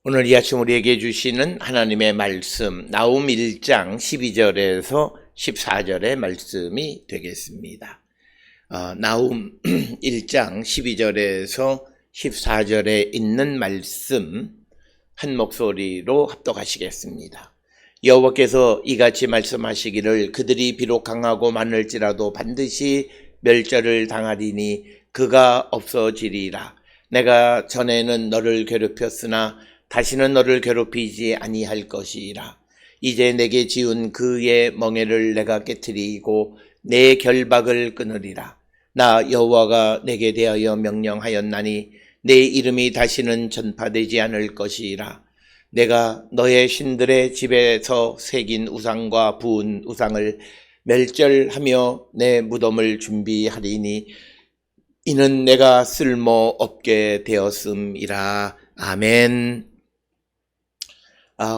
오늘 이 아침 우리에게 주시는 하나님의 말씀, 나훔 1장 12절에서 14절의 말씀이 되겠습니다. 나훔 1장 12절에서 14절에 있는 말씀 한 목소리로 합독하시겠습니다. 여호와께서 이같이 말씀하시기를 그들이 비록 강하고 많을지라도 반드시 멸절을 당하리니 그가 없어지리라. 내가 전에는 너를 괴롭혔으나 다시는 너를 괴롭히지 아니할 것이라. 이제 내게 지은 그의 멍에를 내가 깨트리고 내 결박을 끊으리라. 나 여호와가 내게 대하여 명령하였나니 내 이름이 다시는 전파되지 않을 것이라. 내가 너의 신들의 집에서 새긴 우상과 부은 우상을 멸절하며 내 무덤을 준비하리니 이는 내가 쓸모없게 되었음이라. 아멘.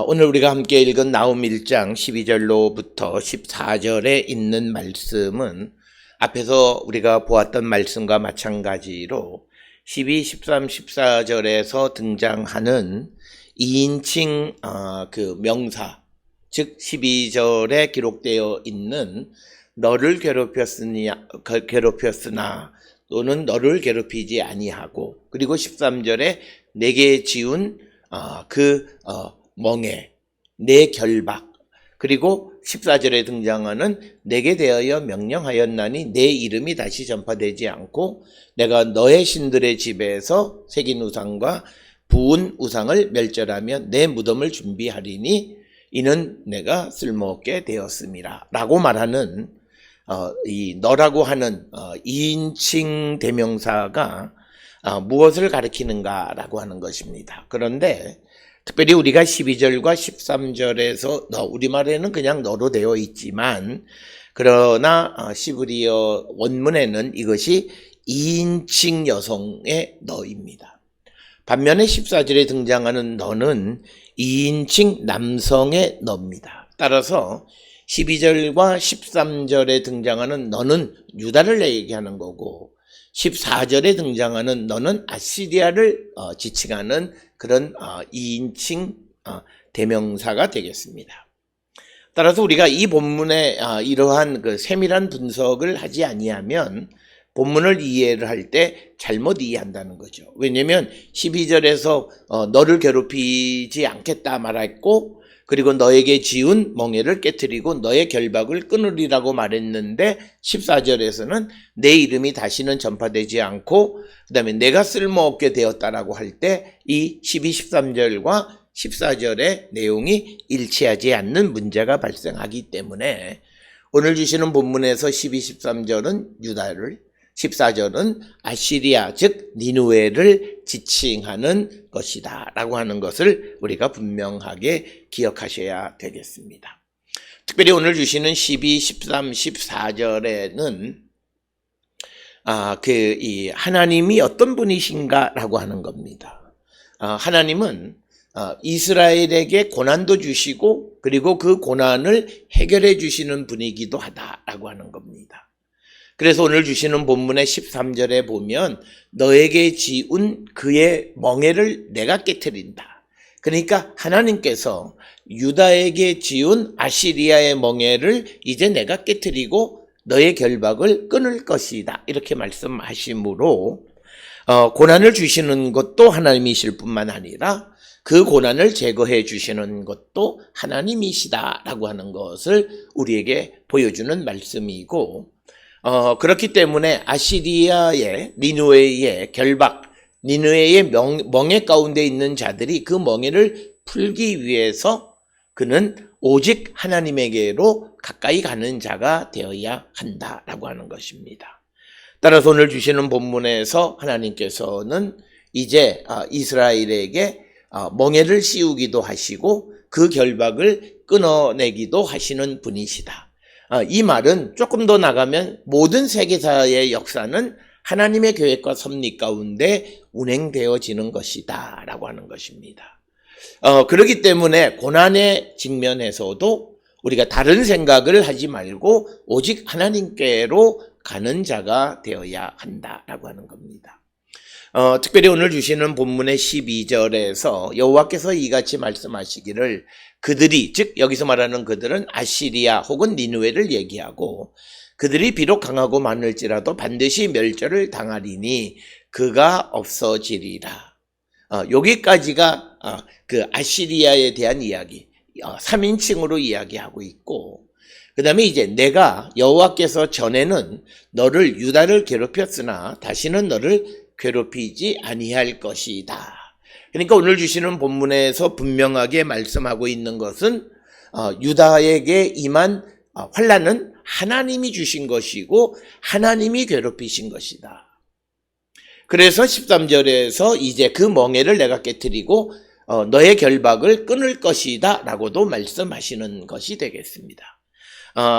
오늘 우리가 함께 읽은 나훔 1장 12절로부터 14절에 있는 말씀은 앞에서 우리가 보았던 말씀과 마찬가지로 12, 13, 14절에서 등장하는 2인칭 그 명사, 즉 12절에 기록되어 있는 너를 괴롭혔으나 또는 너를 괴롭히지 아니하고, 그리고 13절에 내게 지운 멍에, 내 결박, 그리고 14절에 등장하는 내게 대하여 명령하였나니 내 이름이 다시 전파되지 않고 내가 너의 신들의 집에서 새긴 우상과 부은 우상을 멸절하며 내 무덤을 준비하리니 이는 내가 쓸모없게 되었음이라 라고 말하는 이 너라고 하는 2인칭 대명사가 무엇을 가리키는가 라고 하는 것입니다. 그런데 특별히 우리가 12절과 13절에서 우리말에는 그냥 너로 되어 있지만, 그러나 시브리어 원문에는 이것이 2인칭 여성의 너입니다. 반면에 14절에 등장하는 너는 2인칭 남성의 너입니다. 따라서 12절과 13절에 등장하는 너는 유다를 얘기하는 거고, 14절에 등장하는 너는 아시리아를 지칭하는 그런 2인칭 대명사가 되겠습니다. 따라서 우리가 이 본문의 이러한 그 세밀한 분석을 하지 아니하면 본문을 이해를 할 때 잘못 이해한다는 거죠. 왜냐하면 12절에서 너를 괴롭히지 않겠다 말했고, 그리고 너에게 지은 멍에를 깨트리고 너의 결박을 끊으리라고 말했는데 14절에서는 내 이름이 다시는 전파되지 않고 그 다음에 내가 쓸모없게 되었다라고 할 때 이 12, 13절과 14절의 내용이 일치하지 않는 문제가 발생하기 때문에 오늘 주시는 본문에서 12, 13절은 유다를, 14절은 아시리아 즉 니느웨를 지칭하는 것이다 라고 하는 것을 우리가 분명하게 기억하셔야 되겠습니다. 특별히 오늘 주시는 12, 13, 14절에는 이 하나님이 어떤 분이신가 라고 하는 겁니다. 하나님은 이스라엘에게 고난도 주시고 그리고 그 고난을 해결해 주시는 분이기도 하다라고 하는 겁니다. 그래서 오늘 주시는 본문의 13절에 보면 너에게 지은 그의 멍에를 내가 깨트린다. 그러니까 하나님께서 유다에게 지은 아시리아의 멍에를 이제 내가 깨트리고 너의 결박을 끊을 것이다. 이렇게 말씀하시므로 고난을 주시는 것도 하나님이실 뿐만 아니라 그 고난을 제거해 주시는 것도 하나님이시다라고 하는 것을 우리에게 보여주는 말씀이고, 그렇기 때문에 아시리아의 니느웨의 결박, 니느웨의 멍에 가운데 있는 자들이 그 멍에를 풀기 위해서 그는 오직 하나님에게로 가까이 가는 자가 되어야 한다라고 하는 것입니다. 따라서 오늘 주시는 본문에서 하나님께서는 이제 이스라엘에게 멍에를 씌우기도 하시고 그 결박을 끊어내기도 하시는 분이시다. 이 말은 조금 더 나가면 모든 세계사의 역사는 하나님의 계획과 섭리 가운데 운행되어지는 것이다 라고 하는 것입니다. 그렇기 때문에 고난의 직면에서도 우리가 다른 생각을 하지 말고 오직 하나님께로 가는 자가 되어야 한다라고 하는 겁니다. 특별히 오늘 주시는 본문의 12절에서 여호와께서 이같이 말씀하시기를 그들이, 즉 여기서 말하는 그들은 아시리아 혹은 니느웨를 얘기하고 그들이 비록 강하고 많을지라도 반드시 멸절을 당하리니 그가 없어지리라. 여기까지가 그 아시리아에 대한 이야기, 3인칭으로 이야기하고 있고, 그 다음에 이제 내가 여호와께서 전에는 너를 유다를 괴롭혔으나 다시는 너를 괴롭히지 아니할 것이다. 그러니까 오늘 주시는 본문에서 분명하게 말씀하고 있는 것은 유다에게 임한 환난은 하나님이 주신 것이고 하나님이 괴롭히신 것이다. 그래서 13절에서 이제 그 멍에를 내가 깨트리고 너의 결박을 끊을 것이다 라고도 말씀하시는 것이 되겠습니다.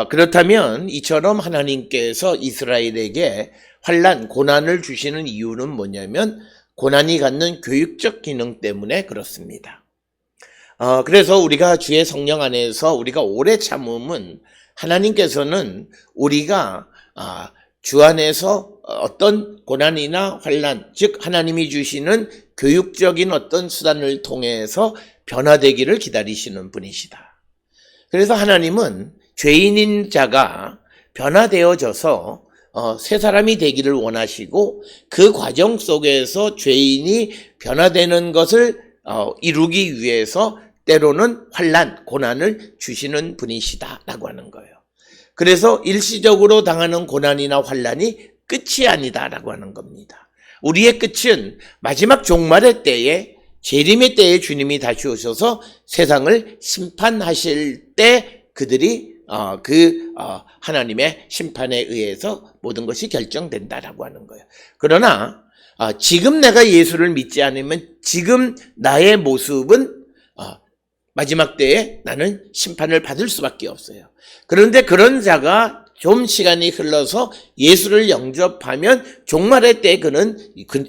그렇다면 이처럼 하나님께서 이스라엘에게 환난, 고난을 주시는 이유는 뭐냐면 고난이 갖는 교육적 기능 때문에 그렇습니다. 그래서 우리가 주의 성령 안에서 우리가 오래 참음은 하나님께서는 우리가 주 안에서 어떤 고난이나 환난, 즉 하나님이 주시는 교육적인 어떤 수단을 통해서 변화되기를 기다리시는 분이시다. 그래서 하나님은 죄인인 자가 변화되어져서 새 사람이 되기를 원하시고 그 과정 속에서 죄인이 변화되는 것을 이루기 위해서 때로는 환난, 고난을 주시는 분이시다라고 하는 거예요. 그래서 일시적으로 당하는 고난이나 환난이 끝이 아니다라고 하는 겁니다. 우리의 끝은 마지막 종말의 때에, 재림의 때에 주님이 다시 오셔서 세상을 심판하실 때 그들이 하나님의 심판에 의해서 모든 것이 결정된다라고 하는 거예요. 그러나 지금 내가 예수를 믿지 않으면 지금 나의 모습은 마지막 때에 나는 심판을 받을 수밖에 없어요. 그런데 그런 자가 좀 시간이 흘러서 예수를 영접하면 종말의 때 그는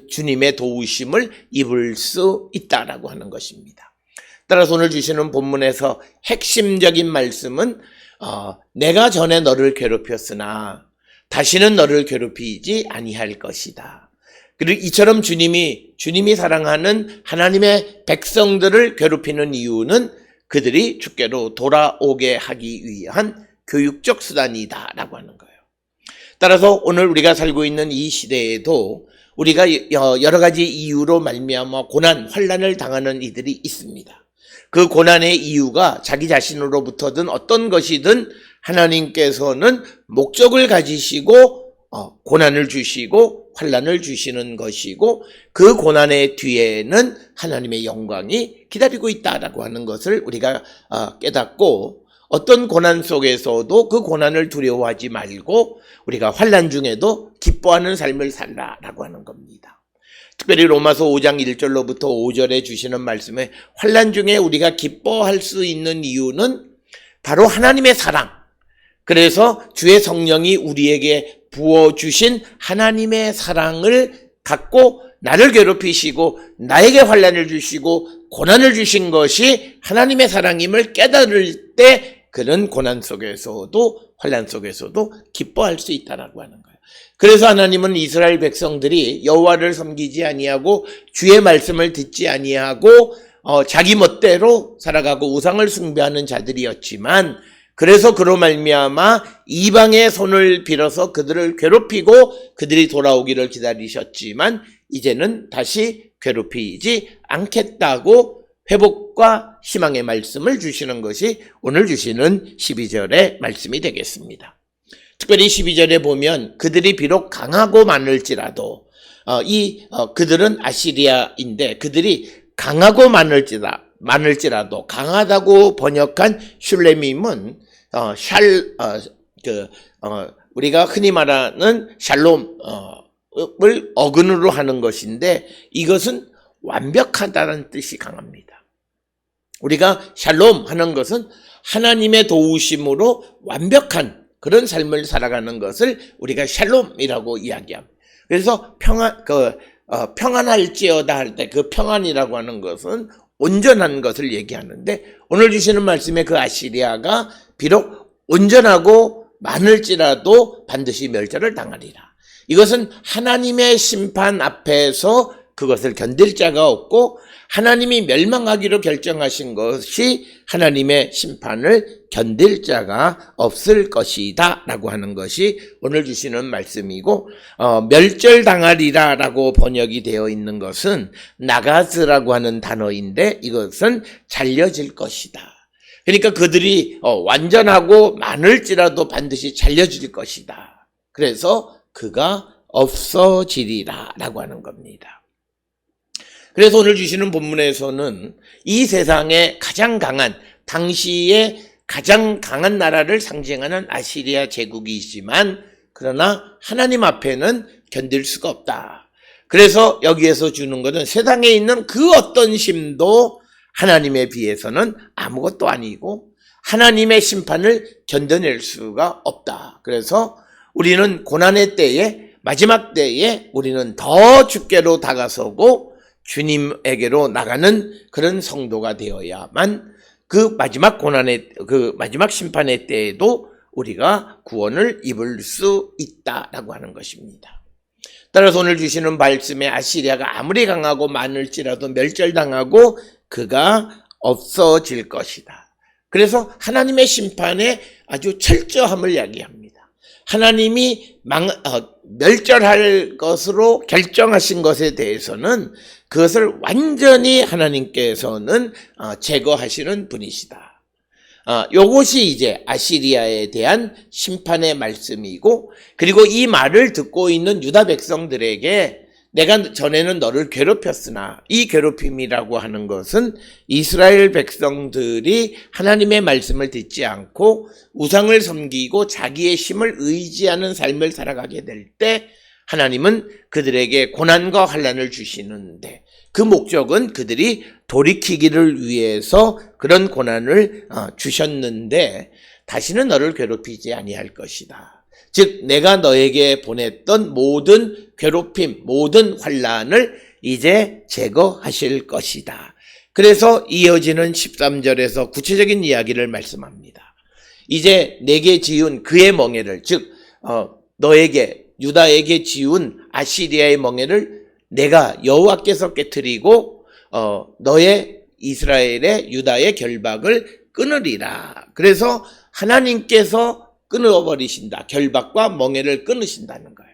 주님의 도우심을 입을 수 있다라고 하는 것입니다. 따라서 오늘 주시는 본문에서 핵심적인 말씀은 내가 전에 너를 괴롭혔으나 다시는 너를 괴롭히지 아니할 것이다. 그리고 이처럼 주님이 사랑하는 하나님의 백성들을 괴롭히는 이유는 그들이 주께로 돌아오게 하기 위한 교육적 수단이다라고 하는 거예요. 따라서 오늘 우리가 살고 있는 이 시대에도 우리가 여러 가지 이유로 말미암아 고난, 환난을 당하는 이들이 있습니다. 그 고난의 이유가 자기 자신으로부터든 어떤 것이든 하나님께서는 목적을 가지시고 고난을 주시고 환난을 주시는 것이고 그 고난의 뒤에는 하나님의 영광이 기다리고 있다라고 하는 것을 우리가 깨닫고 어떤 고난 속에서도 그 고난을 두려워하지 말고 우리가 환난 중에도 기뻐하는 삶을 살라라고 하는 겁니다. 특별히 로마서 5장 1절로부터 5절에 주시는 말씀에 환난 중에 우리가 기뻐할 수 있는 이유는 바로 하나님의 사랑, 그래서 주의 성령이 우리에게 부어주신 하나님의 사랑을 갖고 나를 괴롭히시고 나에게 환난을 주시고 고난을 주신 것이 하나님의 사랑임을 깨달을 때 그는 고난 속에서도 환난 속에서도 기뻐할 수 있다라고 하는 거예요. 그래서 하나님은 이스라엘 백성들이 여호와를 섬기지 아니하고 주의 말씀을 듣지 아니하고 자기 멋대로 살아가고 우상을 숭배하는 자들이었지만 그래서 그로 말미암아 이방의 손을 빌어서 그들을 괴롭히고 그들이 돌아오기를 기다리셨지만 이제는 다시 괴롭히지 않겠다고 회복과 희망의 말씀을 주시는 것이 오늘 주시는 12절의 말씀이 되겠습니다. 특별히 12절에 보면 그들이 비록 강하고 많을지라도 그들은 아시리아인데 그들이 강하고 많을지라도 강하다고 번역한 슐레밈은 우리가 흔히 말하는 샬롬을 어근으로 하는 것인데 이것은 완벽하다는 뜻이 강합니다. 우리가 샬롬 하는 것은 하나님의 도우심으로 완벽한 그런 삶을 살아가는 것을 우리가 샬롬이라고 이야기합니다. 그래서 평안할지어다 할 때 그 평안이라고 하는 것은 온전한 것을 얘기하는데 오늘 주시는 말씀에 그 아시리아가 비록 온전하고 많을지라도 반드시 멸절을 당하리라. 이것은 하나님의 심판 앞에서 그것을 견딜 자가 없고 하나님이 멸망하기로 결정하신 것이 하나님의 심판을 견딜 자가 없을 것이다 라고 하는 것이 오늘 주시는 말씀이고, 멸절당하리라 라고 번역이 되어 있는 것은 나가즈라고 하는 단어인데 이것은 잘려질 것이다. 그러니까 그들이 완전하고 많을지라도 반드시 잘려질 것이다. 그래서 그가 없어지리라 라고 하는 겁니다. 그래서 오늘 주시는 본문에서는 이 세상에 가장 강한, 당시에 가장 강한 나라를 상징하는 아시리아 제국이지만 그러나 하나님 앞에는 견딜 수가 없다. 그래서 여기에서 주는 것은 세상에 있는 그 어떤 힘도 하나님에 비해서는 아무것도 아니고 하나님의 심판을 견뎌낼 수가 없다. 그래서 우리는 고난의 때에, 마지막 때에 우리는 더 주께로 다가서고 주님에게로 나가는 그런 성도가 되어야만 그 마지막 고난의, 그 마지막 심판의 때에도 우리가 구원을 입을 수 있다라고 하는 것입니다. 따라서 오늘 주시는 말씀에 아시리아가 아무리 강하고 많을지라도 멸절당하고 그가 없어질 것이다. 그래서 하나님의 심판에 아주 철저함을 이야기합니다. 하나님이 멸절할 것으로 결정하신 것에 대해서는 그것을 완전히 하나님께서는 제거하시는 분이시다. 요것이 이제 아시리아에 대한 심판의 말씀이고, 그리고 이 말을 듣고 있는 유다 백성들에게 내가 전에는 너를 괴롭혔으나, 이 괴롭힘이라고 하는 것은 이스라엘 백성들이 하나님의 말씀을 듣지 않고 우상을 섬기고 자기의 힘을 의지하는 삶을 살아가게 될 때 하나님은 그들에게 고난과 환난을 주시는데, 그 목적은 그들이 돌이키기를 위해서 그런 고난을 주셨는데 다시는 너를 괴롭히지 아니할 것이다. 즉 내가 너에게 보냈던 모든 괴롭힘, 모든 환난을 이제 제거하실 것이다. 그래서 이어지는 13절에서 구체적인 이야기를 말씀합니다. 이제 내게 지은 그의 멍에를, 즉 너에게, 유다에게 지은 아시리아의 멍에를 내가 여호와께서 깨트리고 너의 이스라엘의 유다의 결박을 끊으리라. 그래서 하나님께서 끊어버리신다. 결박과 멍에를 끊으신다는 거예요.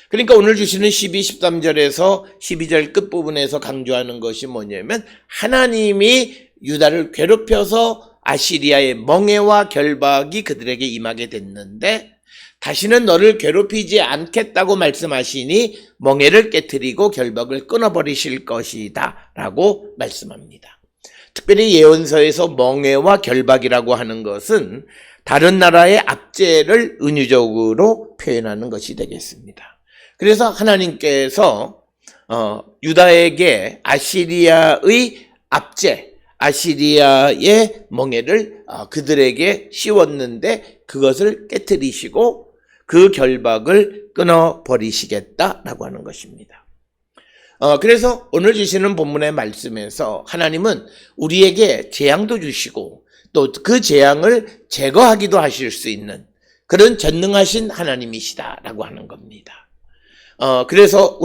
그러니까 오늘 주시는 12, 13절에서 12절 끝부분에서 강조하는 것이 뭐냐면 하나님이 유다를 괴롭혀서 아시리아의 멍에와 결박이 그들에게 임하게 됐는데 다시는 너를 괴롭히지 않겠다고 말씀하시니 멍에를 깨트리고 결박을 끊어버리실 것이다 라고 말씀합니다. 특별히 예언서에서 멍에와 결박이라고 하는 것은 다른 나라의 압제를 은유적으로 표현하는 것이 되겠습니다. 그래서 하나님께서 유다에게 아시리아의 압제, 아시리아의 멍에를 그들에게 씌웠는데 그것을 깨트리시고 그 결박을 끊어버리시겠다라고 하는 것입니다. 그래서 오늘 주시는 본문의 말씀에서 하나님은 우리에게 재앙도 주시고 또 그 재앙을 제거하기도 하실 수 있는 그런 전능하신 하나님이시다라고 하는 겁니다. 그래서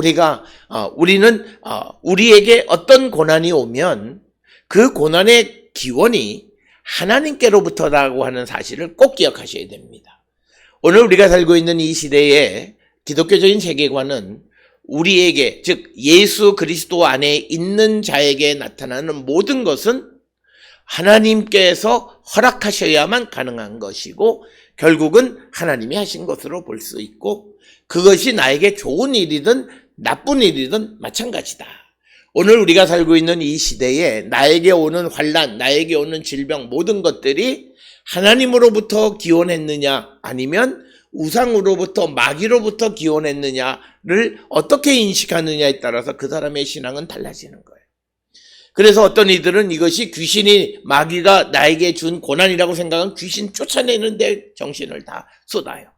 우리는 우리에게 어떤 고난이 오면 그 고난의 기원이 하나님께로부터라고 하는 사실을 꼭 기억하셔야 됩니다. 오늘 우리가 살고 있는 이 시대의 기독교적인 세계관은 우리에게, 즉 예수 그리스도 안에 있는 자에게 나타나는 모든 것은 하나님께서 허락하셔야만 가능한 것이고 결국은 하나님이 하신 것으로 볼 수 있고 그것이 나에게 좋은 일이든 나쁜 일이든 마찬가지다. 오늘 우리가 살고 있는 이 시대에 나에게 오는 환난, 나에게 오는 질병 모든 것들이 하나님으로부터 기원했느냐 아니면 우상으로부터 마귀로부터 기원했느냐를 어떻게 인식하느냐에 따라서 그 사람의 신앙은 달라지는 거예요. 그래서 어떤 이들은 이것이 귀신이 마귀가 나에게 준 고난이라고 생각하면 귀신 쫓아내는데 정신을 다 쏟아요.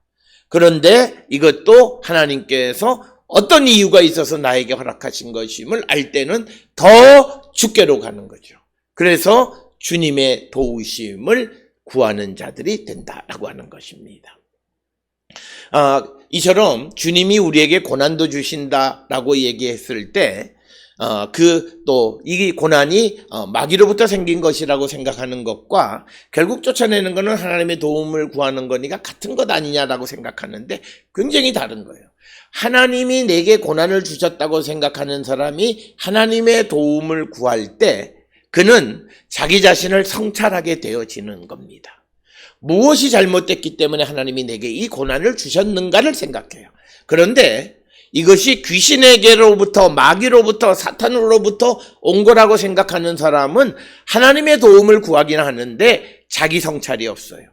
그런데 이것도 하나님께서 어떤 이유가 있어서 나에게 허락하신 것임을 알 때는 더 주께로 가는 거죠. 그래서 주님의 도우심을 구하는 자들이 된다라고 하는 것입니다. 이처럼 주님이 우리에게 고난도 주신다라고 얘기했을 때, 이 고난이 마귀로부터 생긴 것이라고 생각하는 것과 결국 쫓아내는 것은 하나님의 도움을 구하는 거니까 같은 것 아니냐라고 생각하는데 굉장히 다른 거예요. 하나님이 내게 고난을 주셨다고 생각하는 사람이 하나님의 도움을 구할 때 그는 자기 자신을 성찰하게 되어지는 겁니다. 무엇이 잘못됐기 때문에 하나님이 내게 이 고난을 주셨는가를 생각해요. 그런데 이것이 귀신에게로부터, 마귀로부터, 사탄으로부터 온 거라고 생각하는 사람은 하나님의 도움을 구하긴 하는데 자기 성찰이 없어요.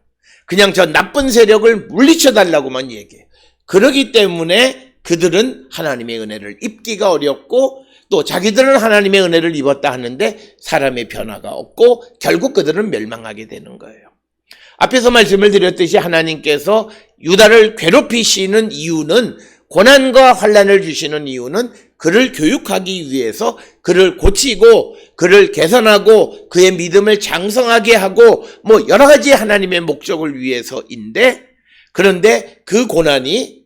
그냥 저 나쁜 세력을 물리쳐달라고만 얘기해요. 그러기 때문에 그들은 하나님의 은혜를 입기가 어렵고 또 자기들은 하나님의 은혜를 입었다 하는데 사람의 변화가 없고 결국 그들은 멸망하게 되는 거예요. 앞에서 말씀을 드렸듯이 하나님께서 유다를 괴롭히시는 이유는, 고난과 환난을 주시는 이유는 그를 교육하기 위해서, 그를 고치고 그를 개선하고 그의 믿음을 장성하게 하고 여러 가지 하나님의 목적을 위해서인데, 그런데 그 고난이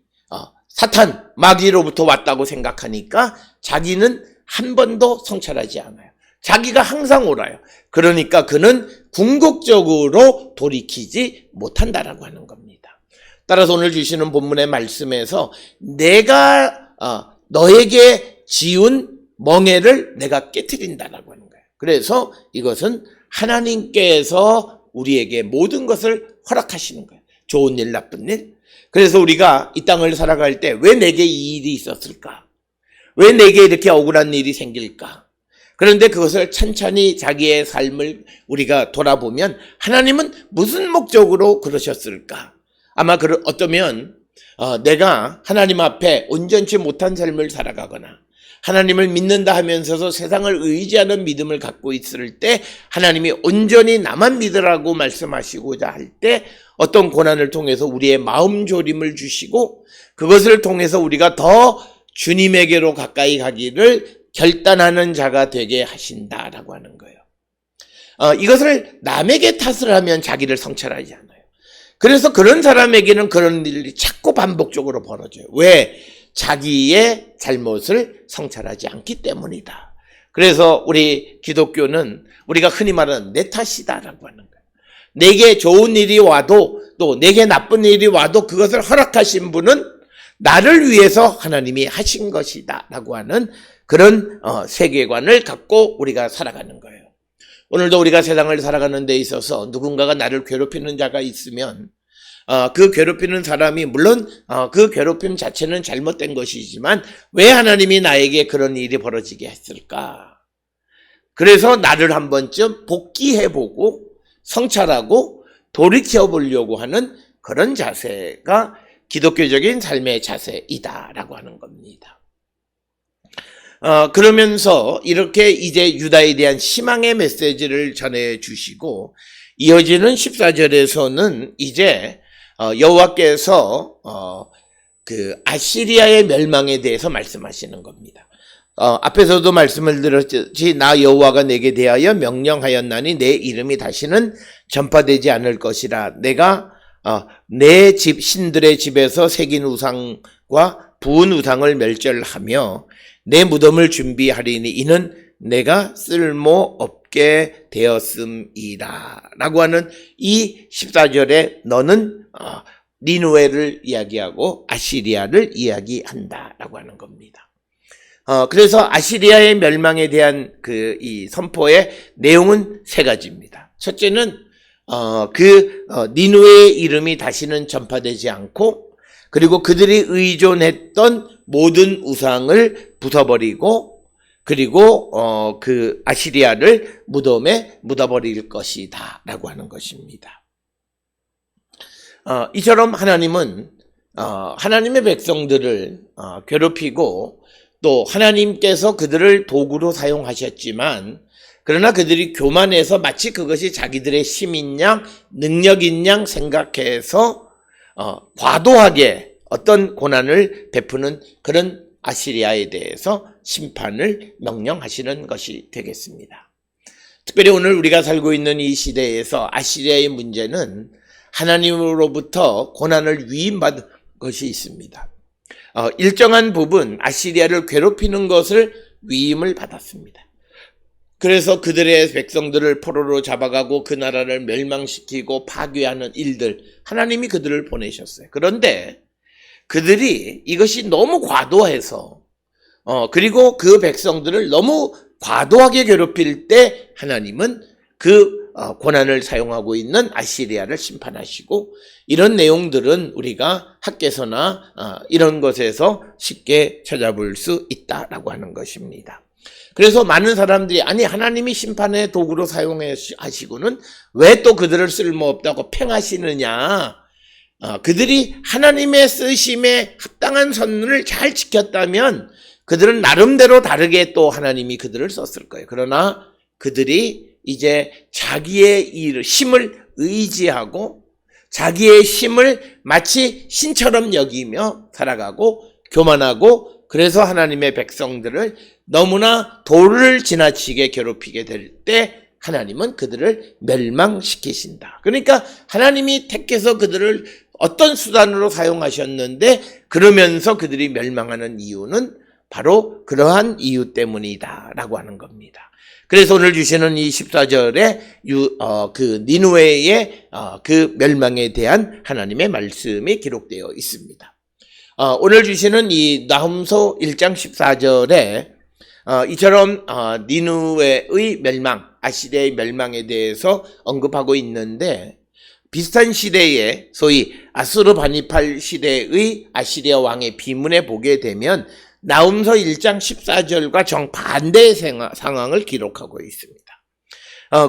사탄, 마귀로부터 왔다고 생각하니까 자기는 한 번도 성찰하지 않아요. 자기가 항상 옳아요. 그러니까 그는 궁극적으로 돌이키지 못한다라고 하는 겁니다. 따라서 오늘 주시는 본문의 말씀에서 내가 너에게 지은 멍에를 내가 깨트린다라고 하는 거예요. 그래서 이것은 하나님께서 우리에게 모든 것을 허락하시는 거예요. 좋은 일, 나쁜 일. 그래서 우리가 이 땅을 살아갈 때 왜 내게 이 일이 있었을까? 왜 내게 이렇게 억울한 일이 생길까? 그런데 그것을 천천히 자기의 삶을 우리가 돌아보면 하나님은 무슨 목적으로 그러셨을까? 아마 어쩌면 내가 하나님 앞에 온전치 못한 삶을 살아가거나 하나님을 믿는다 하면서도 세상을 의지하는 믿음을 갖고 있을 때 하나님이 온전히 나만 믿으라고 말씀하시고자 할 때 어떤 고난을 통해서 우리의 마음 졸임을 주시고 그것을 통해서 우리가 더 주님에게로 가까이 가기를 결단하는 자가 되게 하신다라고 하는 거예요. 이것을 남에게 탓을 하면 자기를 성찰하지 않아요. 그래서 그런 사람에게는 그런 일이 자꾸 반복적으로 벌어져요. 왜? 자기의 잘못을 성찰하지 않기 때문이다. 그래서 우리 기독교는 우리가 흔히 말하는 내 탓이다라고 하는 거예요. 내게 좋은 일이 와도 또 내게 나쁜 일이 와도 그것을 허락하신 분은 나를 위해서 하나님이 하신 것이다 라고 하는 그런 세계관을 갖고 우리가 살아가는 거예요. 오늘도 우리가 세상을 살아가는 데 있어서 누군가가 나를 괴롭히는 자가 있으면 그 괴롭히는 사람이 물론 그 괴롭힘 자체는 잘못된 것이지만 왜 하나님이 나에게 그런 일이 벌어지게 했을까? 그래서 나를 한 번쯤 복귀해보고 성찰하고 돌이켜보려고 하는 그런 자세가 기독교적인 삶의 자세이다라고 하는 겁니다. 그러면서 이렇게 이제 유다에 대한 희망의 메시지를 전해주시고 이어지는 14절에서는 이제 여호와께서 그 아시리아의 멸망에 대해서 말씀하시는 겁니다. 앞에서도 말씀을 드렸듯이 나 여호와가 내게 대하여 명령하였나니 내 이름이 다시는 전파되지 않을 것이라. 내가 내 집 신들의 집에서 새긴 우상과 부은 우상을 멸절하며 내 무덤을 준비하리니 이는 내가 쓸모없게 되었음이라 라고 하는 이 14절에 너는 니느웨를 이야기하고 아시리아를 이야기한다 라고 하는 겁니다. 그래서 아시리아의 멸망에 대한 이 선포의 내용은 세 가지입니다. 첫째는 니느웨의 이름이 다시는 전파되지 않고 그리고 그들이 의존했던 모든 우상을 부숴버리고 그리고 그 아시리아를 무덤에 묻어버릴 것이다 라고 하는 것입니다. 이처럼 하나님은 하나님의 백성들을 괴롭히고 또 하나님께서 그들을 도구로 사용하셨지만 그러나 그들이 교만해서 마치 그것이 자기들의 힘인 양 능력인 양 생각해서 과도하게 어떤 고난을 베푸는 그런 아시리아에 대해서 심판을 명령하시는 것이 되겠습니다. 특별히 오늘 우리가 살고 있는 이 시대에서 아시리아의 문제는 하나님으로부터 고난을 것이 있습니다. 일정한 부분 아시리아를 괴롭히는 것을 위임을 받았습니다. 그래서 그들의 백성들을 포로로 잡아가고 그 나라를 멸망시키고 파괴하는 일들, 하나님이 그들을 보내셨어요. 그런데 그들이 이것이 너무 과도해서 그리고 그 백성들을 너무 과도하게 괴롭힐 때 하나님은 그 고난을 사용하고 있는 아시리아를 심판하시고, 이런 내용들은 우리가 학개서나 이런 것에서 쉽게 찾아볼 수 있다라고 하는 것입니다. 그래서 많은 사람들이 아니 하나님이 심판의 도구로 사용하시고는 왜 또 그들을 쓸모없다고 팽하시느냐, 그들이 하나님의 쓰심에 합당한 선을 잘 지켰다면 그들은 나름대로 다르게 또 하나님이 그들을 썼을 거예요. 그러나 그들이 이제 자기의 힘을 의지하고 자기의 힘을 마치 신처럼 여기며 살아가고 교만하고, 그래서 하나님의 백성들을 너무나 도를 지나치게 괴롭히게 될 때 하나님은 그들을 멸망시키신다. 그러니까 하나님이 택해서 그들을 어떤 수단으로 사용하셨는데 그러면서 그들이 멸망하는 이유는 바로 그러한 이유 때문이다 라고 하는 겁니다. 그래서 오늘 주시는 이 14절에 그 니느웨의 그 멸망에 대한 하나님의 말씀이 기록되어 있습니다. 오늘 주시는 이 나훔서 1장 14절에 이처럼 니느웨의 멸망, 아시리아의 멸망에 대해서 언급하고 있는데, 비슷한 시대에 소위 아수르바니팔 시대의 아시리아 왕의 비문에 보게 되면 나훔서 1장 14절과 정반대의 상황을 기록하고 있습니다.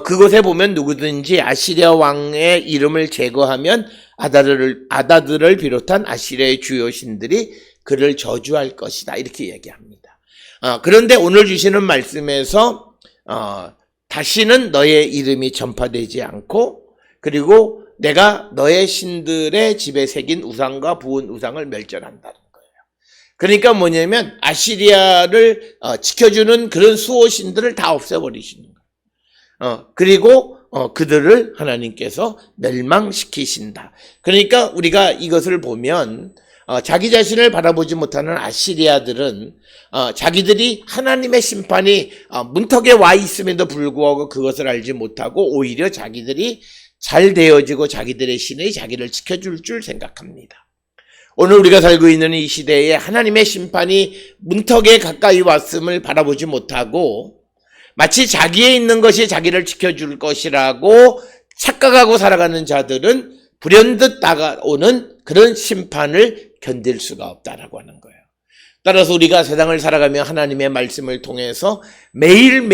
그곳에 보면 누구든지 아시리아 왕의 이름을 제거하면 아다들을 비롯한 아시리아의 주요 신들이 그를 저주할 것이다, 이렇게 얘기합니다. 그런데 오늘 주시는 말씀에서 다시는 너의 이름이 전파되지 않고, 그리고 내가 너의 신들의 집에 새긴 우상과 부은 우상을 멸절한다는 거예요. 그러니까 뭐냐면 아시리아를 지켜주는 그런 수호신들을 다 없애버리시는 거예요. 그리고 그들을 하나님께서 멸망시키신다. 그러니까 우리가 이것을 보면 자기 자신을 바라보지 못하는 아시리아들은 자기들이 하나님의 심판이 문턱에 와 있음에도 불구하고 그것을 알지 못하고 오히려 자기들이 잘 되어지고 자기들의 신이 자기를 지켜줄 줄 생각합니다. 오늘 우리가 살고 있는 이 시대에 하나님의 심판이 문턱에 가까이 왔음을 바라보지 못하고 마치 자기에 있는 것이 자기를 지켜줄 것이라고 착각하고 살아가는 자들은 불현듯 다가오는 그런 심판을 견딜 수가 없다라고 하는 거예요. 따라서 우리가 세상을 살아가며 하나님의 말씀을 통해서 매일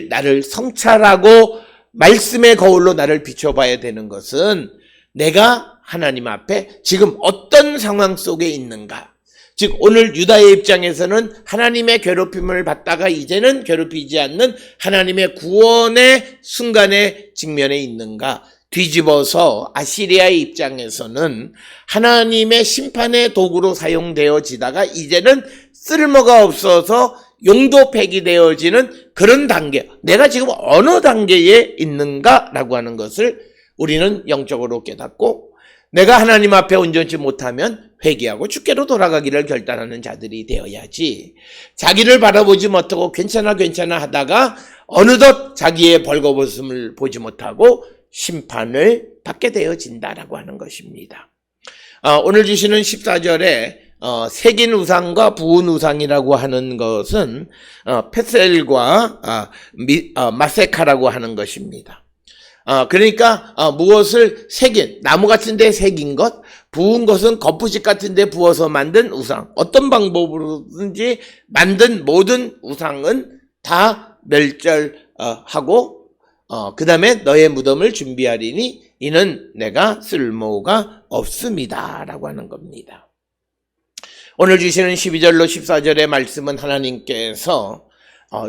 나를 성찰하고 말씀의 거울로 나를 비춰봐야 되는 것은 내가 하나님 앞에 지금 어떤 상황 속에 있는가. 즉 오늘 유다의 입장에서는 하나님의 괴롭힘을 받다가 이제는 괴롭히지 않는 하나님의 구원의 순간에 직면해 있는가. 뒤집어서 아시리아의 입장에서는 하나님의 심판의 도구로 사용되어지다가 이제는 쓸모가 없어서 용도 폐기되어지는 그런 단계, 내가 지금 어느 단계에 있는가라고 하는 것을 우리는 영적으로 깨닫고, 내가 하나님 앞에 온전치 못하면 회개하고 주께로 돌아가기를 결단하는 자들이 되어야지, 자기를 바라보지 못하고 괜찮아 하다가 어느덧 자기의 벌거벗음을 보지 못하고 심판을 받게 되어진다라고 하는 것입니다. 오늘 주시는 14절에 새긴 우상과 부은 우상이라고 하는 것은 페셀과 마세카라고 하는 것입니다. 그러니까 무엇을 새긴, 나무 같은 데 새긴 것, 부은 것은 거푸집 같은 데 부어서 만든 우상, 어떤 방법으로든지 만든 모든 우상은 다 멸절하고 그 다음에 너의 무덤을 준비하리니 이는 내가 쓸모가 없습니다 라고 하는 겁니다. 오늘 주시는 12절로 14절의 말씀은 하나님께서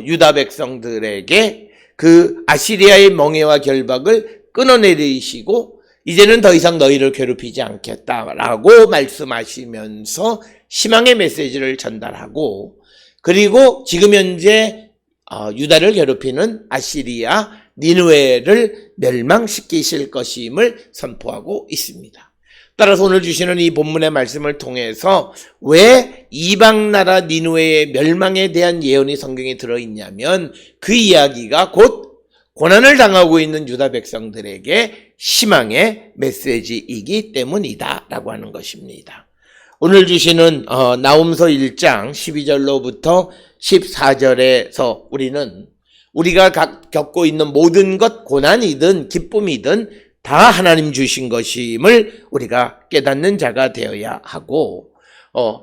유다 백성들에게 그 아시리아의 멍에와 결박을 끊어내리시고 이제는 더 이상 너희를 괴롭히지 않겠다라고 말씀하시면서 희망의 메시지를 전달하고, 그리고 지금 현재 유다를 괴롭히는 아시리아 니느웨를 멸망시키실 것임을 선포하고 있습니다. 따라서 오늘 주시는 이 본문의 말씀을 통해서 왜 이방 나라 니느웨의 멸망에 대한 예언이 성경에 들어있냐면 그 이야기가 곧 고난을 당하고 있는 유다 백성들에게 희망의 메시지이기 때문이다 라고 하는 것입니다. 오늘 주시는 나홈서 1장 12절로부터 14절에서 우리는 우리가 겪고 있는 모든 것, 고난이든 기쁨이든 다 하나님 주신 것임을 우리가 깨닫는 자가 되어야 하고,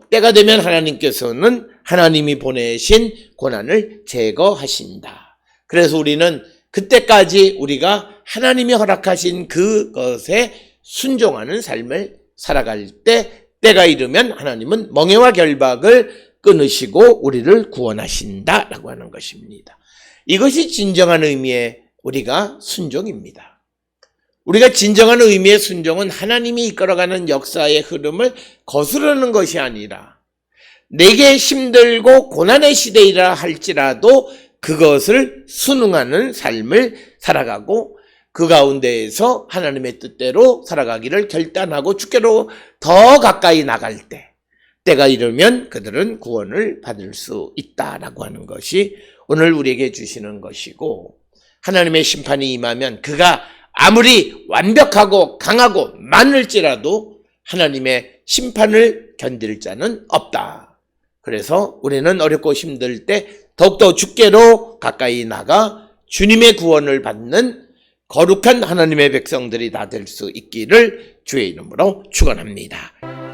때가 되면 하나님께서는 하나님이 보내신 고난을 제거하신다. 그래서 우리는 그때까지 우리가 하나님이 허락하신 그것에 순종하는 삶을 살아갈 때, 때가 이르면 하나님은 멍에와 결박을 끊으시고 우리를 구원하신다라고 하는 것입니다. 이것이 진정한 의미의 우리가 순종입니다. 우리가 진정한 의미의 순종은 하나님이 이끌어가는 역사의 흐름을 거스르는 것이 아니라 내게 힘들고 고난의 시대이라 할지라도 그것을 순응하는 삶을 살아가고 그 가운데에서 하나님의 뜻대로 살아가기를 결단하고 주께로 더 가까이 나갈 때, 때가 이르면 그들은 구원을 받을 수 있다라고 하는 것이 오늘 우리에게 주시는 것이고, 하나님의 심판이 임하면 그가 아무리 완벽하고 강하고 많을지라도 하나님의 심판을 견딜 자는 없다. 그래서 우리는 어렵고 힘들 때 더욱더 주께로 가까이 나가 주님의 구원을 받는 거룩한 하나님의 백성들이 다 될 수 있기를 주의 이름으로 축원합니다.